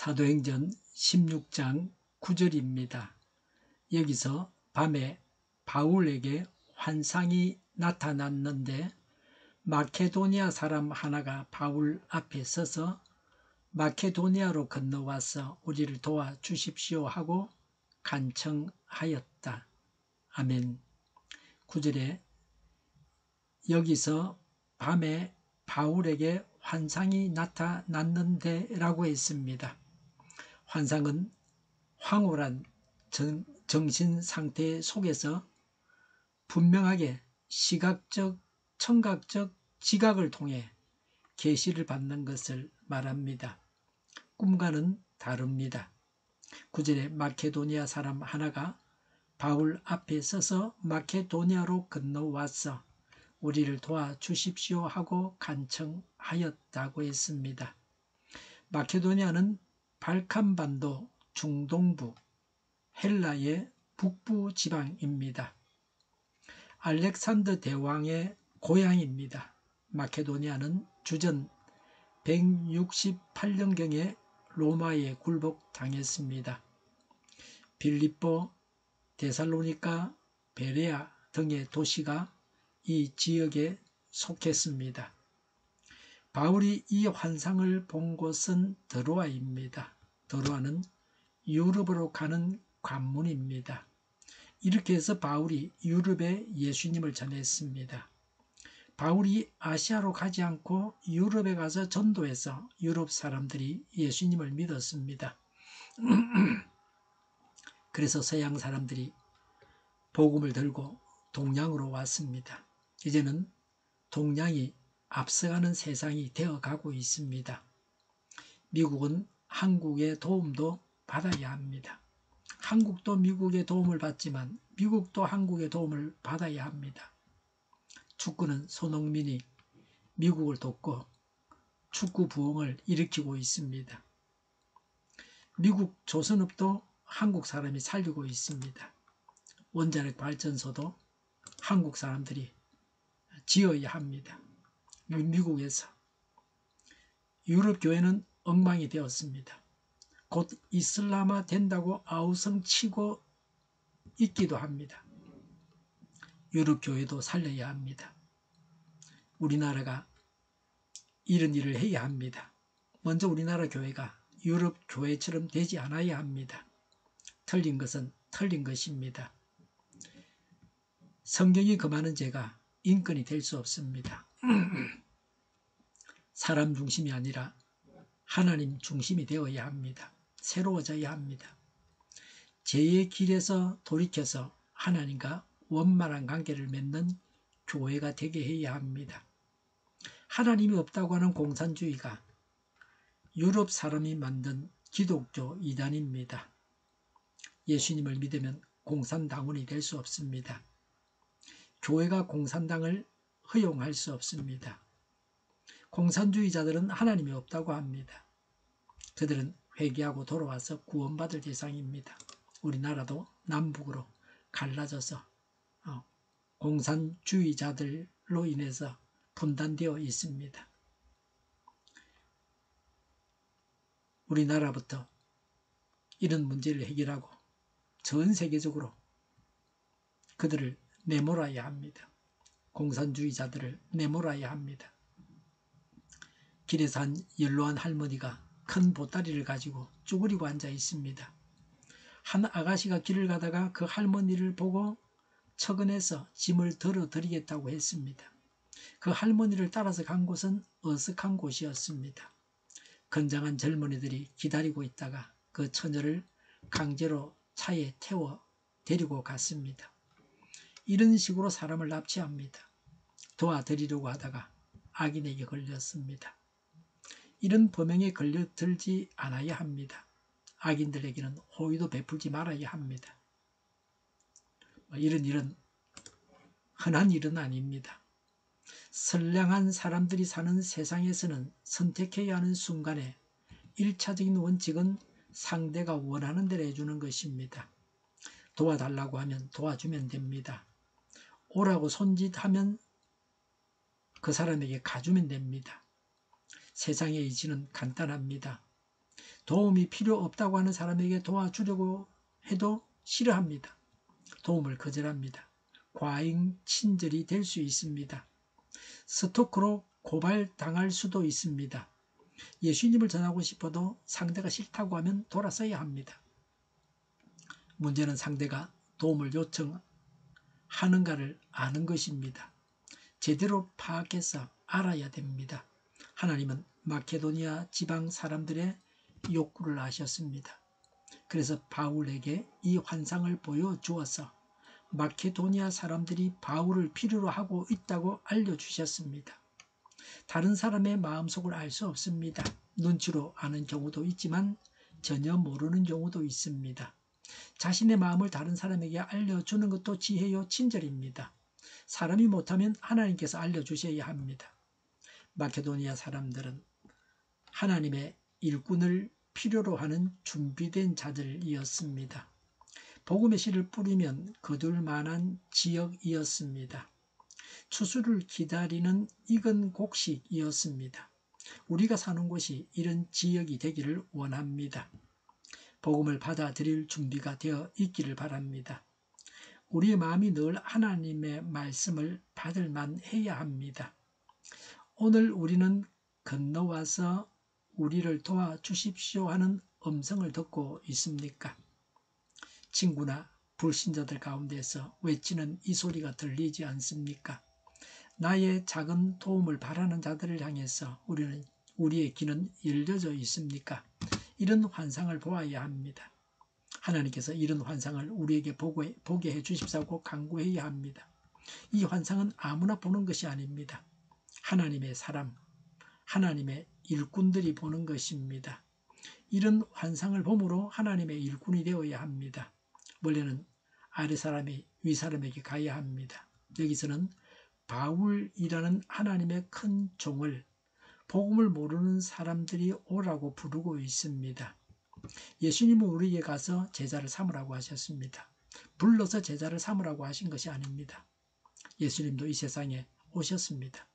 사도행전 16장 9절입니다. 여기서 밤에 바울에게 환상이 나타났는데 마케도니아 사람 하나가 바울 앞에 서서 마케도니아로 건너와서 우리를 도와주십시오 하고 간청하였다. 아멘. 9절에 여기서 밤에 바울에게 환상이 나타났는데 라고 했습니다. 환상은 황홀한 정신 상태 속에서 분명하게 시각적, 청각적 지각을 통해 계시를 받는 것을 말합니다. 꿈과는 다릅니다. 9절에 마케도니아 사람 하나가 바울 앞에 서서 마케도니아로 건너와서 우리를 도와주십시오 하고 간청하였다고 했습니다. 마케도니아는 발칸반도 중동부 헬라의 북부 지방입니다. 알렉산더 대왕의 고향입니다. 마케도니아는 주전 168년경에 로마에 굴복당했습니다. 빌립보, 데살로니가, 베레아 등의 도시가 이 지역에 속했습니다. 바울이 이 환상을 본 곳은 드로아입니다. 드로아는 유럽으로 가는 관문입니다. 이렇게 해서 바울이 유럽에 예수님을 전했습니다. 바울이 아시아로 가지 않고 유럽에 가서 전도해서 유럽 사람들이 예수님을 믿었습니다. 그래서 서양 사람들이 복음을 들고 동양으로 왔습니다. 이제는 동양이 앞서가는 세상이 되어가고 있습니다. 미국은 한국의 도움도 받아야 합니다. 한국도 미국의 도움을 받지만 미국도 한국의 도움을 받아야 합니다. 축구는 손흥민이 미국을 돕고 축구 부흥을 일으키고 있습니다. 미국 조선업도 한국 사람이 살리고 있습니다. 원자력 발전소도 한국 사람들이 지어야 합니다. 미국에서. 유럽 교회는 엉망이 되었습니다. 곧 이슬람화 된다고 아우성치고 있기도 합니다. 유럽 교회도 살려야 합니다. 우리나라가 이런 일을 해야 합니다. 먼저 우리나라 교회가 유럽 교회처럼 되지 않아야 합니다. 틀린 것은 틀린 것입니다. 성경이 금하는 죄가 인권이 될 수 없습니다. 사람 중심이 아니라 하나님 중심이 되어야 합니다. 새로워져야 합니다. 죄의 길에서 돌이켜서 하나님과 원만한 관계를 맺는 교회가 되게 해야 합니다. 하나님이 없다고 하는 공산주의가 유럽 사람이 만든 기독교 이단입니다. 예수님을 믿으면 공산당원이 될 수 없습니다. 교회가 공산당을 허용할 수 없습니다. 공산주의자들은 하나님이 없다고 합니다. 그들은 회개하고 돌아와서 구원받을 대상입니다. 우리나라도 남북으로 갈라져서 공산주의자들로 인해서 분단되어 있습니다. 우리나라부터 이런 문제를 해결하고 전 세계적으로 그들을 내몰아야 합니다. 공산주의자들을 내몰아야 합니다. 길에서 한 연로한 할머니가 큰 보따리를 가지고 쭈그리고 앉아 있습니다. 한 아가씨가 길을 가다가 그 할머니를 보고 척은해서 짐을 덜어드리겠다고 했습니다. 그 할머니를 따라서 간 곳은 어색한 곳이었습니다. 건장한 젊은이들이 기다리고 있다가 그 처녀를 강제로 차에 태워 데리고 갔습니다. 이런 식으로 사람을 납치합니다. 도와드리려고 하다가 악인에게 걸렸습니다. 이런 범행에 걸려들지 않아야 합니다. 악인들에게는 호의도 베풀지 말아야 합니다. 이런 일은 흔한 일은 아닙니다. 선량한 사람들이 사는 세상에서는 선택해야 하는 순간에 1차적인 원칙은 상대가 원하는 대로 해주는 것입니다. 도와달라고 하면 도와주면 됩니다. 오라고 손짓하면 그 사람에게 가주면 됩니다. 세상의 이치는 간단합니다. 도움이 필요 없다고 하는 사람에게 도와주려고 해도 싫어합니다. 도움을 거절합니다. 과잉 친절이 될 수 있습니다. 스토커로 고발당할 수도 있습니다. 예수님을 전하고 싶어도 상대가 싫다고 하면 돌아서야 합니다. 문제는 상대가 도움을 요청하는가를 아는 것입니다. 제대로 파악해서 알아야 됩니다. 하나님은 마케도니아 지방 사람들의 욕구를 아셨습니다. 그래서 바울에게 이 환상을 보여주어서 마케도니아 사람들이 바울을 필요로 하고 있다고 알려주셨습니다. 다른 사람의 마음속을 알 수 없습니다. 눈치로 아는 경우도 있지만 전혀 모르는 경우도 있습니다. 자신의 마음을 다른 사람에게 알려주는 것도 지혜요 친절입니다. 사람이 못하면 하나님께서 알려주셔야 합니다. 마케도니아 사람들은 하나님의 일꾼을 필요로 하는 준비된 자들이었습니다. 복음의 씨를 뿌리면 거둘 만한 지역이었습니다. 추수를 기다리는 익은 곡식이었습니다. 우리가 사는 곳이 이런 지역이 되기를 원합니다. 복음을 받아들일 준비가 되어 있기를 바랍니다. 우리의 마음이 늘 하나님의 말씀을 받을 만해야 합니다. 오늘 우리는 건너와서 우리를 도와주십시오 하는 음성을 듣고 있습니까? 친구나 불신자들 가운데서 외치는 이 소리가 들리지 않습니까? 나의 작은 도움을 바라는 자들을 향해서 우리의 귀는 열려져 있습니까? 이런 환상을 보아야 합니다. 하나님께서 이런 환상을 우리에게 보게 해주십사고 간구해야 합니다. 이 환상은 아무나 보는 것이 아닙니다. 하나님의 사람, 하나님의 일꾼들이 보는 것입니다. 이런 환상을 봄으로 하나님의 일꾼이 되어야 합니다. 원래는 아래 사람이 위 사람에게 가야 합니다. 여기서는 바울이라는 하나님의 큰 종을 복음을 모르는 사람들이 오라고 부르고 있습니다. 예수님은 우리에게 가서 제자를 삼으라고 하셨습니다. 불러서 제자를 삼으라고 하신 것이 아닙니다. 예수님도 이 세상에 오셨습니다.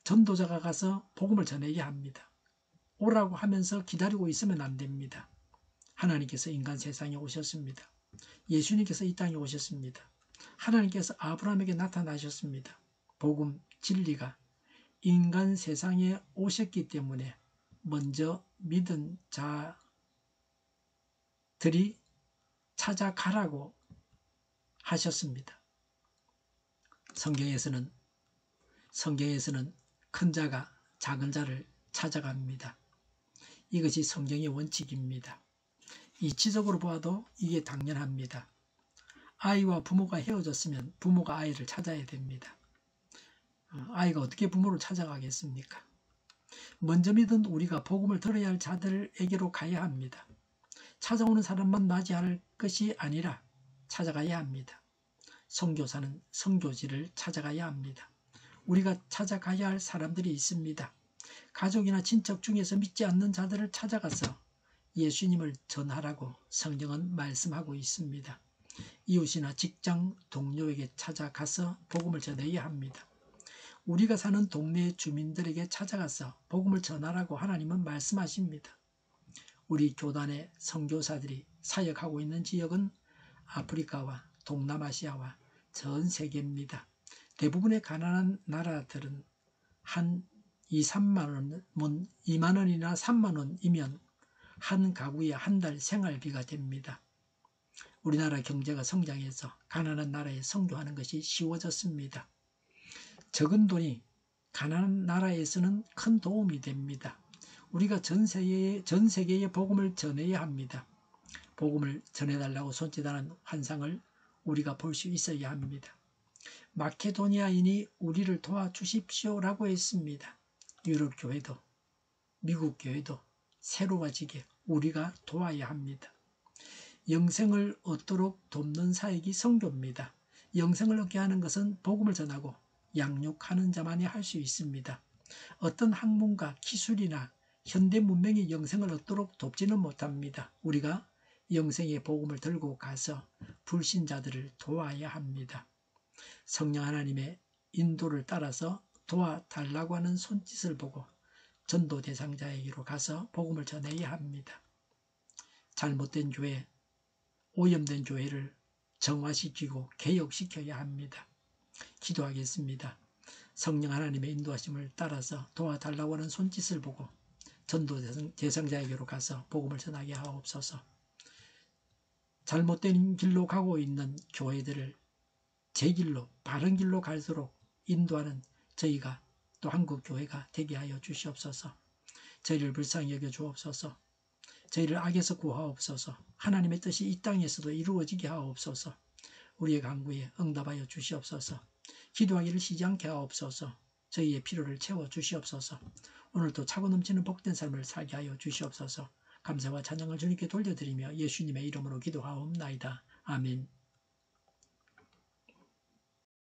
전도자가 가서 복음을 전해야 합니다. 오라고 하면서 기다리고 있으면 안 됩니다. 하나님께서 인간 세상에 오셨습니다. 예수님께서 이 땅에 오셨습니다. 하나님께서 아브라함에게 나타나셨습니다. 복음, 진리가 인간 세상에 오셨기 때문에 먼저 믿은 자들이 찾아가라고 하셨습니다. 성경에서는 큰 자가 작은 자를 찾아갑니다. 이것이 성경의 원칙입니다. 이치적으로 보아도 이게 당연합니다. 아이와 부모가 헤어졌으면 부모가 아이를 찾아야 됩니다. 아이가 어떻게 부모를 찾아가겠습니까? 먼저 믿은 우리가 복음을 들어야 할 자들에게로 가야 합니다. 찾아오는 사람만 맞이할 것이 아니라 찾아가야 합니다. 선교사는 선교지를 찾아가야 합니다. 우리가 찾아가야 할 사람들이 있습니다. 가족이나 친척 중에서 믿지 않는 자들을 찾아가서 예수님을 전하라고 성경은 말씀하고 있습니다. 이웃이나 직장 동료에게 찾아가서 복음을 전해야 합니다. 우리가 사는 동네 주민들에게 찾아가서 복음을 전하라고 하나님은 말씀하십니다. 우리 교단의 선교사들이 사역하고 있는 지역은 아프리카와 동남아시아와 전 세계입니다. 대부분의 가난한 나라들은 한 2만 원이나 3만 원이면 한 가구의 한 달 생활비가 됩니다. 우리나라 경제가 성장해서 가난한 나라에 선교하는 것이 쉬워졌습니다. 적은 돈이 가난한 나라에서는 큰 도움이 됩니다. 우리가 전 세계에 복음을 전해야 합니다. 복음을 전해달라고 손짓하는 환상을 우리가 볼 수 있어야 합니다. 마케도니아인이 우리를 도와주십시오라고 했습니다. 유럽 교회도 미국 교회도 새로워지게 우리가 도와야 합니다. 영생을 얻도록 돕는 사역이 선교입니다. 영생을 얻게 하는 것은 복음을 전하고 양육하는 자만이 할 수 있습니다. 어떤 학문과 기술이나 현대 문명이 영생을 얻도록 돕지는 못합니다. 우리가 영생의 복음을 들고 가서 불신자들을 도와야 합니다. 성령 하나님의 인도를 따라서 도와달라고 하는 손짓을 보고 전도 대상자에게로 가서 복음을 전해야 합니다. 잘못된 교회, 오염된 교회를 정화시키고 개혁시켜야 합니다. 기도하겠습니다. 성령 하나님의 인도하심을 따라서 도와달라고 하는 손짓을 보고 전도 대상자에게로 가서 복음을 전하게 하옵소서. 잘못된 길로 가고 있는 교회들을 제 길로, 바른 길로 갈수록 인도하는 저희가 또 한국교회가 되게 하여 주시옵소서. 저희를 불쌍히 여겨 주옵소서. 저희를 악에서 구하옵소서. 하나님의 뜻이 이 땅에서도 이루어지게 하옵소서. 우리의 간구에 응답하여 주시옵소서. 기도하기를 쉬지 않게 하옵소서. 저희의 필요를 채워 주시옵소서. 오늘도 차고 넘치는 복된 삶을 살게 하여 주시옵소서. 감사와 찬양을 주님께 돌려드리며 예수님의 이름으로 기도하옵나이다. 아멘.